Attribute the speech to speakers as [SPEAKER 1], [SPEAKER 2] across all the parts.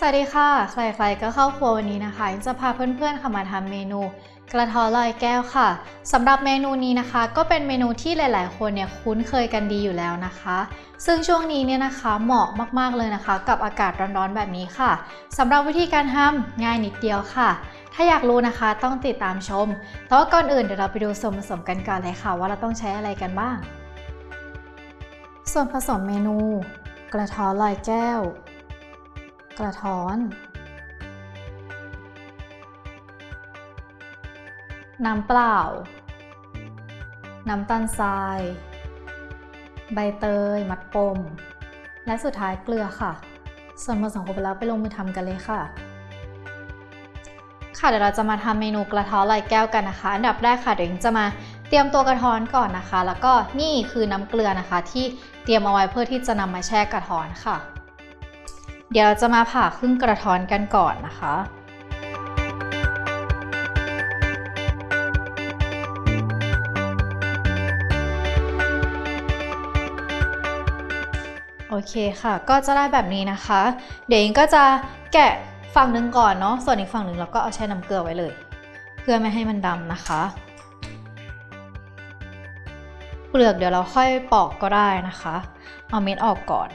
[SPEAKER 1] วัสดีค่ะใครๆก็เข้าครัววันนี้นะคะจะพาเพื่อนๆค่ะมาทำเมนูกระท้อนลอยแก้วค่ะสำหรับเมนูนี้นะคะก็เป็นเมนูที่หลายๆคนเนี่ยคุ้นเคยกันดีอยู่แล้วนะคะซึ่งช่วงนี้เนี่ยนะคะเหมาะมากๆเลยนะคะกับอากาศร้อนๆแบบนี้ค่ะสำหรับวิธีการทำง่ายนิดเดียวค่ะถ้าอยากรู้นะคะต้องติดตามชมแต่ว่าก่อนอื่นเดี๋ยวเราไปดูส่วนผสมกันก่อนเลยค่ะว่าเราต้องใช้อะไรกันบ้างส่วนผสมเมนูกระท้อนลอยแก้วกระท้อนน้ำเปล่าน้ำตาลทรายใบเตยมัดปมและสุดท้ายเกลือค่ะส่วนผสมครบแล้วไปลงมือทำกันเลยค่ะเดี๋ยวเราจะมาทำเมนูกระท้อนลอยแก้วกันนะคะอันดับแรกค่ะเดี๋ยวจะมาเตรียมตัวกระท้อนก่อนนะคะแล้วก็นี่คือน้ำเกลือนะคะที่เตรียมเอาไว้เพื่อที่จะนำมาแช่กระท้อนค่ะเดี๋ยวเราจะมาผ่าครึ่งกระท้อนกันก่อนนะคะโอเคค่ะก็จะได้แบบนี้นะคะเดี๋ยวอิงก็จะแกะฝั่งหนึ่งก่อนเนาะส่วนอีกฝั่งหนึ่งเราก็เอาแช่น้ำเกลือไว้เลยเพื่อไม่ให้มันดำนะคะเปลือกเดี๋ยวเราค่อยปอกก็ได้นะคะเอาเม็ดออกก่อน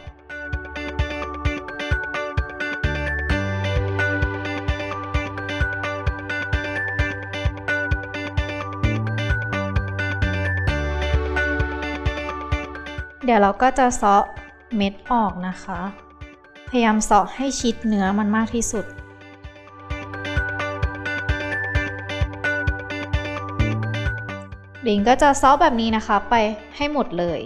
[SPEAKER 1] เดี๋ยวเราก็จะเซาะเม็ดออกนะคะพยายามเซาะให้ชิดเนื้อมันมากที่สุดลิงก็จะเซาะแบบนี้นะคะไปให้หมดเลย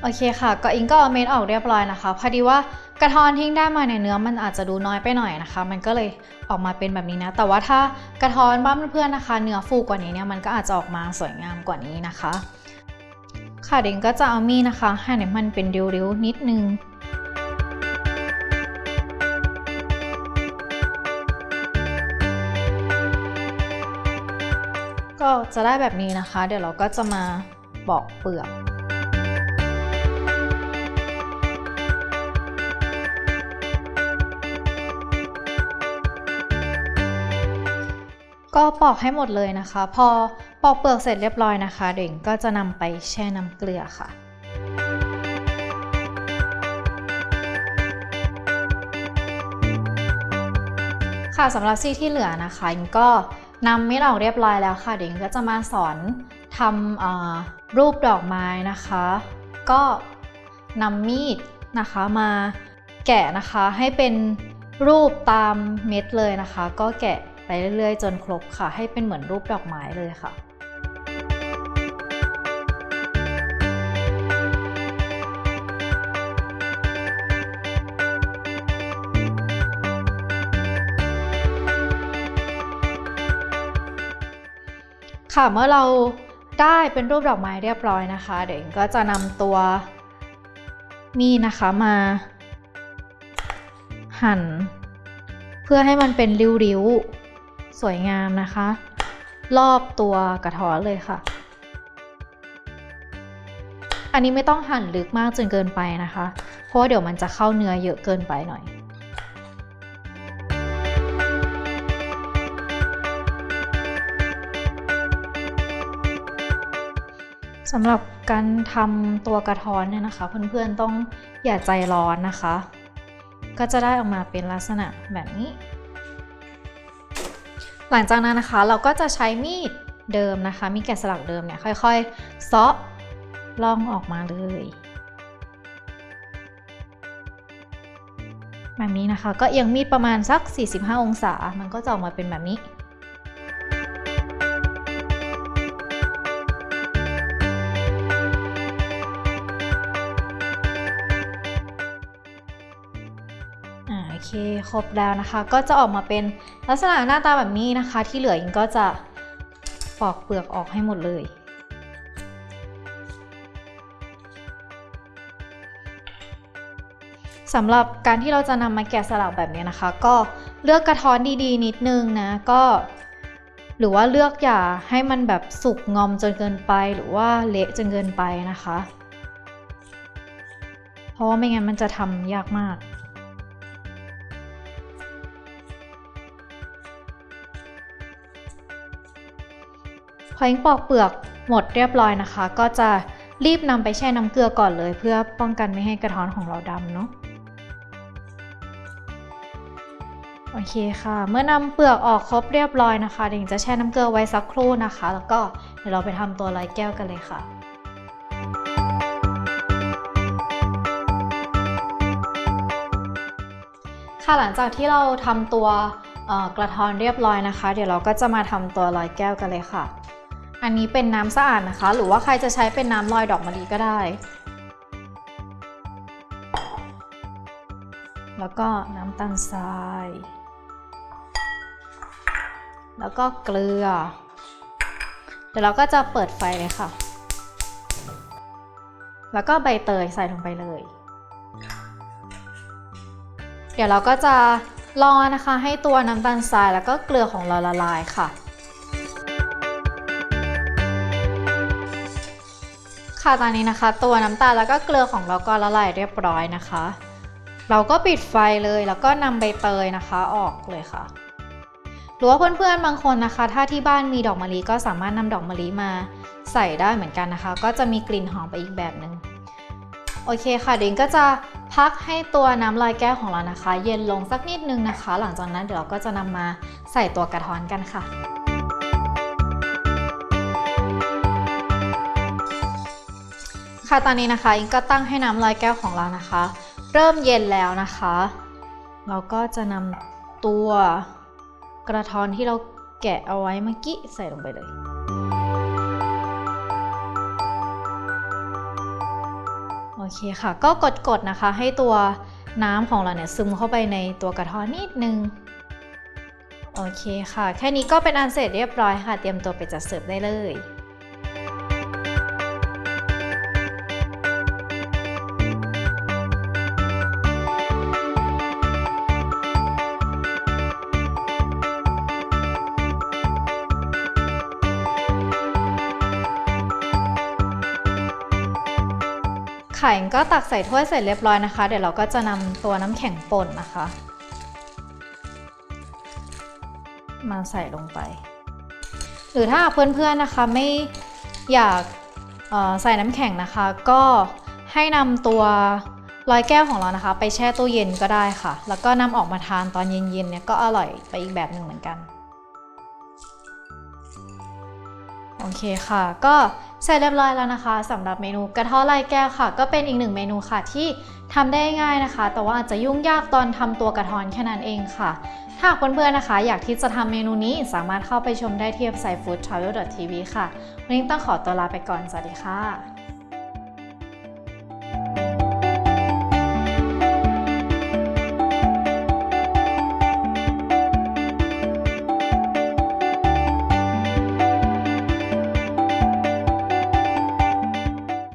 [SPEAKER 1] โอเคค่ะก็อิงก็เอาเม็ดออกเรียบร้อยนะคะพอดีว่ากระท้อนทิ้งได้มาในเนื้อมันอาจจะดูน้อยไปหน่อยนะคะมันก็เลยออกมาเป็นแบบนี้นะแต่ว่าถ้ากระท้อนบ้านเพื่อนๆนะคะเนื้อฟูกว่านี้เนี่ยมันก็อาจจะออกมาสวยงามกว่านี้นะคะค่ะอิงก็จะเอามีดนะคะหั่นให้มันเป็นริ้วๆนิดนึงก็จะได้แบบนี้นะคะเดี๋ยวเราก็จะมาปอกเปลือกก็ปอกให้หมดเลยนะคะพอปอกเปลือกเสร็จเรียบร้อยนะคะเด็กก็จะนำไปแช่น้ำเกลือค่ะสำหรับซี่ที่เหลือนะคะก็นำเม็ดออกเรียบร้อยแล้วค่ะเด็กก็จะมาสอนทำรูปดอกไม้นะคะก็นำมีดนะคะมาแกะนะคะให้เป็นรูปตามเม็ดเลยนะคะก็แกะไปเรื่อยๆจนครบค่ะให้เป็นเหมือนรูปดอกไม้เลยค่ะเมื่อเราได้เป็นรูปดอกไม้เรียบร้อยนะคะเดี๋ยวก็จะนำตัวมีดนะคะมาหั่นเพื่อให้มันเป็นริ้วๆสวยงามนะคะรอบตัวกระท้อนเลยค่ะอันนี้ไม่ต้องหั่นลึกมากจนเกินไปนะคะเพราะว่าเดี๋ยวมันจะเข้าเนื้อเยอะเกินไปหน่อยสำหรับการทำตัวกระท้อนเนี่ยนะคะเพื่อนๆต้องอย่าใจร้อนนะคะก็จะได้ออกมาเป็นลักษณะแบบนี้หลังจากนั้นนะคะเราก็จะใช้มีดเดิมนะคะมีดแกะสลักเดิมเนี่ยค่อยๆเซาะล่องออกมาเลยแบบนี้นะคะก็เอียงมีดประมาณสัก45องศามันก็จะออกมาเป็นแบบนี้โอเคครบแล้วนะคะก็จะออกมาเป็นลักษณะหน้าตาแบบนี้นะคะที่เหลืออิงก็จะปอกเปลือกออกให้หมดเลยสำหรับการที่เราจะนำมาแกะสลักแบบนี้นะคะก็เลือกกระท้อนดีๆนิดนึงนะก็ หรือว่าเลือกอย่าให้มันแบบสุกงอมจนเกินไปหรือว่าเละจนเกินไปนะคะเพราะว่าไม่งั้นมันจะทำยากมากพออิงปอกเปลือกหมดเรียบร้อยนะคะก็จะรีบนำไปแช่น้ำเกลือก่อนเลยเพื่อป้องกันไม่ให้กระท้อนของเราดำเนาะโอเคค่ะเมื่อนำเปลือกออกครบเรียบร้อยนะคะเดี๋ยวจะแช่น้ำเกลือไว้สักครู่นะคะแล้วก็เดี๋ยวเราไปทำตัวร้อยแก้วกันเลยค่ะค่ะหลังจากที่เราทำตัวกระท้อนเรียบร้อยนะคะเดี๋ยวเราก็จะมาทำตัวร้อยแก้วกันเลยค่ะอันนี้เป็นน้ำสะอาดนะคะหรือว่าใครจะใช้เป็นน้ำลอยดอกมะลิก็ได้แล้วก็น้ำตาลทรายแล้วก็เกลือเดี๋ยวเราก็จะเปิดไฟเลยค่ะแล้วก็ใบเตยใส่ลงไปเลยเดี๋ยวเราก็จะรอนะคะให้ตัวน้ำตาลทรายแล้วก็เกลือของเราละลายค่ะค่ะตอนนี้นะคะตัวน้ำตาลแล้วก็เกลือของเราก็ละลายเรียบร้อยนะคะเราก็ปิดไฟเลยแล้วก็นำใบเตยนะคะออกเลยค่ะหรือว่าเพื่อนๆบางคนนะคะถ้าที่บ้านมีดอกมะลิก็สามารถนำดอกมะลิมาใส่ได้เหมือนกันนะคะก็จะมีกลิ่นหอมไปอีกแบบนึงโอเคค่ะเดี๋ยวก็จะพักให้ตัวน้ำลอยแก้วของเรานะคะเย็นลงสักนิดนึงนะคะหลังจากนั้นเดี๋ยวเราก็จะนำมาใส่ตัวกระท้อนกันค่ะค่ะตอนนี้นะคะอิงก็ตั้งให้น้ำลอยแก้วของเรานะคะเริ่มเย็นแล้วนะคะเราก็จะนำตัวกระท้อนที่เราแกะเอาไว้เมื่อกี้ใส่ลงไปเลยโอเคค่ะก็กดนะคะให้ตัวน้ำของเราเนี่ยซึมเข้าไปในตัวกระท้อนนิดนึงโอเคค่ะแค่นี้ก็เป็นอันเสร็จเรียบร้อยค่ะเตรียมตัวไปจัดเสิร์ฟได้เลยไข่ก็ตักใส่ถ้วยเสร็จเรียบร้อยนะคะเดี๋ยวเราก็จะนำตัวน้ำแข็งป่นนะคะมาใส่ลงไปหรือถ้าเพื่อนๆนะคะไม่อยากใส่น้ำแข็งนะคะก็ให้นำตัวร้อยแก้วของเรานะคะไปแช่ตู้เย็นก็ได้ค่ะแล้วก็นำออกมาทานตอนเย็นๆเนี่ยก็อร่อยไปอีกแบบหนึ่งเหมือนกันโอเคค่ะก็เสร็จเรียบร้อยแล้วนะคะสำหรับเมนูกระท้อนลอยแก้วค่ะก็เป็นอีกหนึ่งเมนูค่ะที่ทำได้ง่ายนะคะแต่ว่าอาจจะยุ่งยากตอนทำตัวกระท้อนแค่นั้นเองค่ะถ้าเพื่อนๆนะคะอยากที่จะทำเมนูนี้สามารถเข้าไปชมได้ที่เว็บไซต์ foodtravel.tv ค่ะวันนี้ต้องขอตัวลาไปก่อนสวัสดีค่ะ